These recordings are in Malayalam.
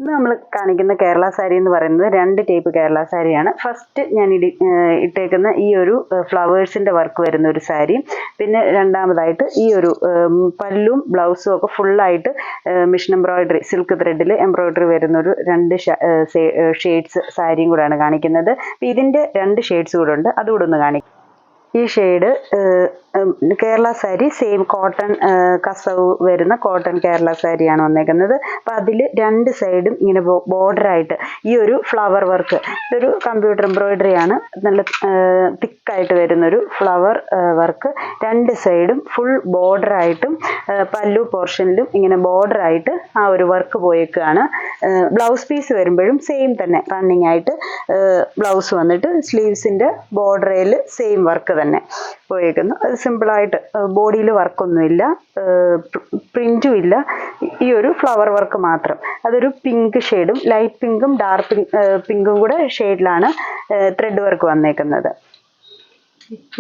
ഇന്ന് നമ്മൾ കാണിക്കുന്ന കേരള സാരി എന്ന് പറയുന്നത് രണ്ട് ടൈപ്പ് കേരള സാരിയാണ്. ഫസ്റ്റ് ഞാൻ ഇട്ടേക്കുന്ന ഈ ഒരു ഫ്ലവേഴ്സിൻ്റെ വർക്ക് വരുന്ന ഒരു സാരി, പിന്നെ രണ്ടാമതായിട്ട് ഈ ഒരു പല്ലും ബ്ലൗസും ഒക്കെ ഫുള്ളായിട്ട് മിഷൻ എംബ്രോയിഡറി സിൽക്ക് ത്രെഡിൽ എംബ്രോയിഡറി വരുന്ന ഒരു രണ്ട് ഷെയ്ഡ്സ് സാരിയും കൂടെയാണ് കാണിക്കുന്നത്. ഇതിൻ്റെ രണ്ട് ഷെയ്ഡ്സ് കൂടെ ഉണ്ട്, അതുകൂടെ ഒന്ന് കാണിക്കും. ഈ shade Kerala sari same cotton കസവ് വരുന്ന കോട്ടൺ കേരള സാരിയാണ് വന്നേക്കുന്നത്. അപ്പം അതിൽ രണ്ട് സൈഡും ഇങ്ങനെ ബോർഡറായിട്ട് ഈ ഒരു ഫ്ലവർ വർക്ക്, ഇതൊരു കമ്പ്യൂട്ടർ എംബ്രോയിഡറി ആണ്, നല്ല തിക്കായിട്ട് വരുന്നൊരു ഫ്ലവർ വർക്ക്. രണ്ട് സൈഡും ഫുൾ ബോർഡറായിട്ടും പല്ലു പോർഷനിലും ഇങ്ങനെ ബോർഡറായിട്ട് ആ ഒരു വർക്ക് പോയേക്കാണ്. ബ്ലൗസ് പീസ് വരുമ്പോഴും സെയിം തന്നെ റണ്ണിങ് ആയിട്ട് ബ്ലൗസ് വന്നിട്ട് സ്ലീവ്സിൻ്റെ ബോർഡറിൽ സെയിം വർക്ക് തന്നെ പോയേക്കുന്നു. അത് സിമ്പിളായിട്ട് ബോഡിയിൽ വർക്കൊന്നുമില്ല, പ്രിൻറ്റും ഇല്ല, ഈ ഒരു ഫ്ലവർ വർക്ക് മാത്രം. അതൊരു പിങ്ക് ഷെയ്ഡും ലൈറ്റ് പിങ്കും ഡാർക്ക് പിങ്കും കൂടെ ഷെയ്ഡിലാണ് ത്രെഡ് വർക്ക് വന്നേക്കുന്നത്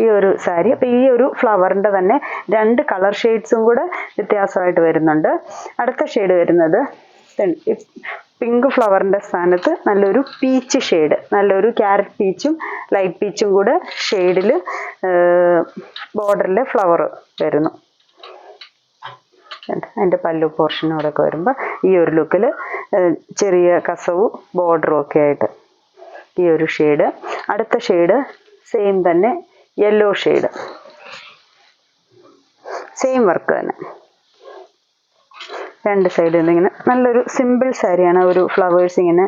ഈ ഒരു സാരി. അപ്പം ഈ ഒരു ഫ്ലവറിൻ്റെ തന്നെ രണ്ട് കളർ ഷെയ്ഡ്സും കൂടെ വ്യത്യാസമായിട്ട് വരുന്നുണ്ട്. അടുത്ത ഷെയ്ഡ് വരുന്നത് പിങ്ക് ഫ്ലവറിൻ്റെ സ്ഥാനത്ത് നല്ലൊരു പീച്ച് ഷെയ്ഡ്, നല്ലൊരു ക്യാരറ്റ് പീച്ചും ലൈറ്റ് പീച്ചും കൂടെ ഷെയ്ഡിൽ ബോർഡറിൽ ഫ്ലവർ വരുന്നു. അതിൻ്റെ പല്ലു പോർഷനോടെ ഒക്കെ വരുമ്പോൾ ഈ ഒരു ലുക്കിൽ ചെറിയ കസവും ബോർഡറും ഒക്കെ ആയിട്ട് ഈ ഒരു ഷെയ്ഡ്. അടുത്ത ഷെയ്ഡ് സെയിം തന്നെ യെല്ലോ ഷെയ്ഡ്, സെയിം വർക്ക് തന്നെ, രണ്ട് സൈഡിൽ ഇങ്ങനെ നല്ലൊരു സിമ്പിൾ സാരിയാണ്. ഒരു ഫ്ലവേഴ്സ് ഇങ്ങനെ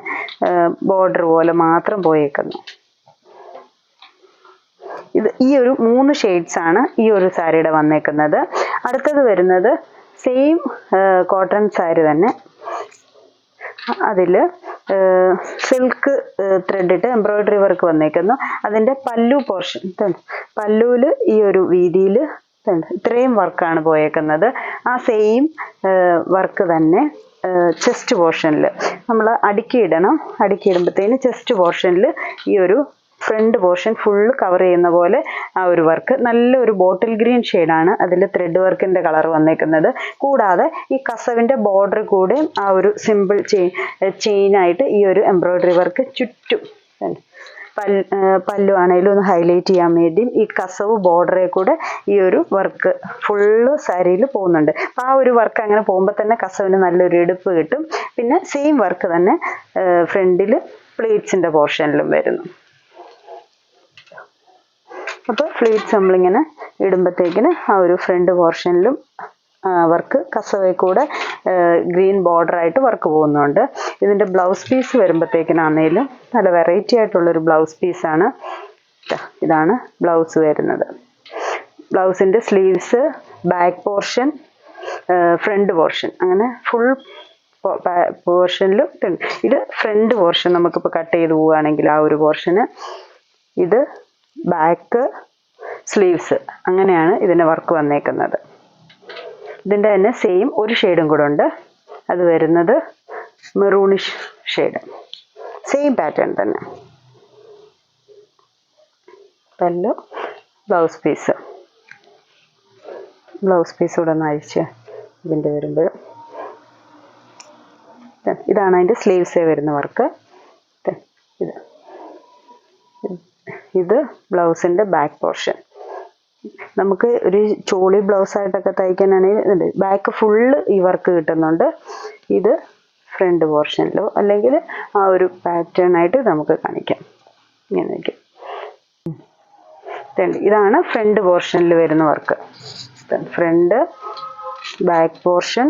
ബോർഡർ പോലെ മാത്രം പോയേക്കുന്നു. ഈ ഒരു 3 ഷെയ്ഡ്സ് ആണ് ഈ ഒരു സാരിയുടെ വന്നേക്കുന്നത്. അടുത്തത് വരുന്നത് സെയിം കോട്ടൺ സാരി തന്നെ, അതിൽ സിൽക്ക് ത്രെഡിട്ട് എംബ്രോയിഡറി വർക്ക് വന്നേക്കുന്നു. അതിൻ്റെ പല്ലു പോർഷൻ, പല്ലുവിൽ ഈ ഒരു വീതിയിൽ ഇത്രയും വർക്കാണ് പോയേക്കുന്നത്. ആ സെയിം വർക്ക് തന്നെ ചെസ്റ്റ് പോർഷനിൽ നമ്മൾ അടുക്കിയിടുമ്പോഴത്തേന് ചെസ്റ്റ് പോർഷനിൽ ഈ ഒരു ഫ്രണ്ട് പോർഷൻ ഫുള്ള് കവർ ചെയ്യുന്ന പോലെ ആ ഒരു വർക്ക്. നല്ലൊരു ബോട്ടിൽ ഗ്രീൻ ഷെയ്ഡാണ് അതിൽ ത്രെഡ് വർക്കിൻ്റെ കളർ വന്നേക്കുന്നത്. കൂടാതെ ഈ കസവിൻ്റെ ബോർഡർ കൂടെ ആ ഒരു സിമ്പിൾ ചെയിനായിട്ട് ഈ ഒരു എംബ്രോയിഡറി വർക്ക് ചുറ്റും, പല്ലു ആണെങ്കിലും ഒന്ന് ഹൈലൈറ്റ് ചെയ്യാൻ വേണ്ടിയും ഈ കസവ് ബോർഡറെ കൂടെ ഈ ഒരു വർക്ക് ഫുള്ള് സാരിയിൽ പോകുന്നുണ്ട്. അപ്പം ആ ഒരു വർക്ക് അങ്ങനെ പോകുമ്പോൾ തന്നെ കസവിന് നല്ലൊരു എടുപ്പ് കിട്ടും. പിന്നെ സെയിം വർക്ക് തന്നെ ഫ്രണ്ടിൽ പ്ലീറ്റ്സിൻ്റെ പോർഷനിലും വരുന്നു. അപ്പോൾ പ്ലീറ്റ്സ് നമ്മളിങ്ങനെ ഇടുമ്പോഴത്തേക്കിന് ആ ഒരു ഫ്രണ്ട് പോർഷനിലും വർക്ക് കസവയിൽ കൂടെ ഗ്രീൻ ബോർഡറായിട്ട് വർക്ക് പോകുന്നുണ്ട്. ഇതിൻ്റെ ബ്ലൗസ് പീസ് വരുമ്പോഴത്തേക്കിനാണേലും നല്ല വെറൈറ്റി ആയിട്ടുള്ളൊരു ബ്ലൗസ് പീസാണ്. ഇതാണ് ബ്ലൗസ് വരുന്നത്. ബ്ലൗസിൻ്റെ sleeves, back portion, front portion, അങ്ങനെ ഫുൾ പോർഷനിലും ഇത് ഫ്രണ്ട് പോർഷൻ നമുക്കിപ്പോൾ കട്ട് ചെയ്ത് പോവുകയാണെങ്കിൽ ആ ഒരു പോർഷന്, ഇത് ബാക്ക് സ്ലീവ്സ്, അങ്ങനെയാണ് ഇതിൻ്റെ വർക്ക് വന്നേക്കുന്നത്. ഇതിൻ്റെ തന്നെ സെയിം ഒരു ഷെയ്ഡും കൂടെ ഉണ്ട്, അത് വരുന്നത് മെറൂണിഷ് ഷെയ്ഡ്, സെയിം പാറ്റേൺ തന്നെ. പല്ലു, ബ്ലൗസ് പീസ് കൂടെ ഒന്ന് അഴിച്ച് ഇതിൻ്റെ വരുമ്പോൾ ഇതാണ് അതിൻ്റെ സ്ലീവ്സേ വരുന്ന വർക്ക്. ഇത് ബ്ലൗസിൻ്റെ ബാക്ക് പോർഷൻ. നമുക്ക് ഒരു ചോളി ബ്ലൗസായിട്ടൊക്കെ തയ്ക്കാനാണെങ്കിൽ ബാക്ക് ഫുള്ള് ഈ വർക്ക് കിട്ടുന്നുണ്ട്. ഇത് ഫ്രണ്ട് പോർഷനിലോ അല്ലെങ്കിൽ ആ ഒരു പാറ്റേൺ ആയിട്ട് നമുക്ക് കാണിക്കാം. ഇങ്ങനെയൊക്കെ ഇതാണ് ഫ്രണ്ട് പോർഷനിൽ വരുന്ന വർക്ക്. ഫ്രണ്ട്, ബാക്ക് പോർഷൻ,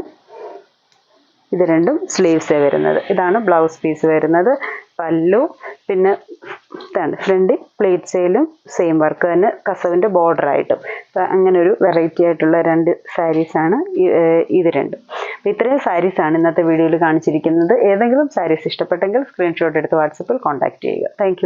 ഇത് രണ്ടും സ്ലീവ്സേ വരുന്നത്. ഇതാണ് ബ്ലൗസ് പീസ് വരുന്നത്. പല്ലു, പിന്നെ ഫ്രണ്ട് പ്ലേറ്റ്സയിലും സെയിം വർക്ക് തന്നെ കസവിൻ്റെ ബോർഡറായിട്ടും. അങ്ങനെ ഒരു വെറൈറ്റി ആയിട്ടുള്ള രണ്ട് സാരീസാണ് ഇത് രണ്ടും. അപ്പോൾ ഇത്രയും സാരീസാണ് ഇന്നത്തെ വീഡിയോയിൽ കാണിച്ചിരിക്കുന്നത്. ഏതെങ്കിലും സാരീസ് ഇഷ്ടപ്പെട്ടെങ്കിൽ സ്ക്രീൻഷോട്ട് എടുത്ത് വാട്സപ്പിൽ കോൺടാക്റ്റ് ചെയ്യുക. താങ്ക്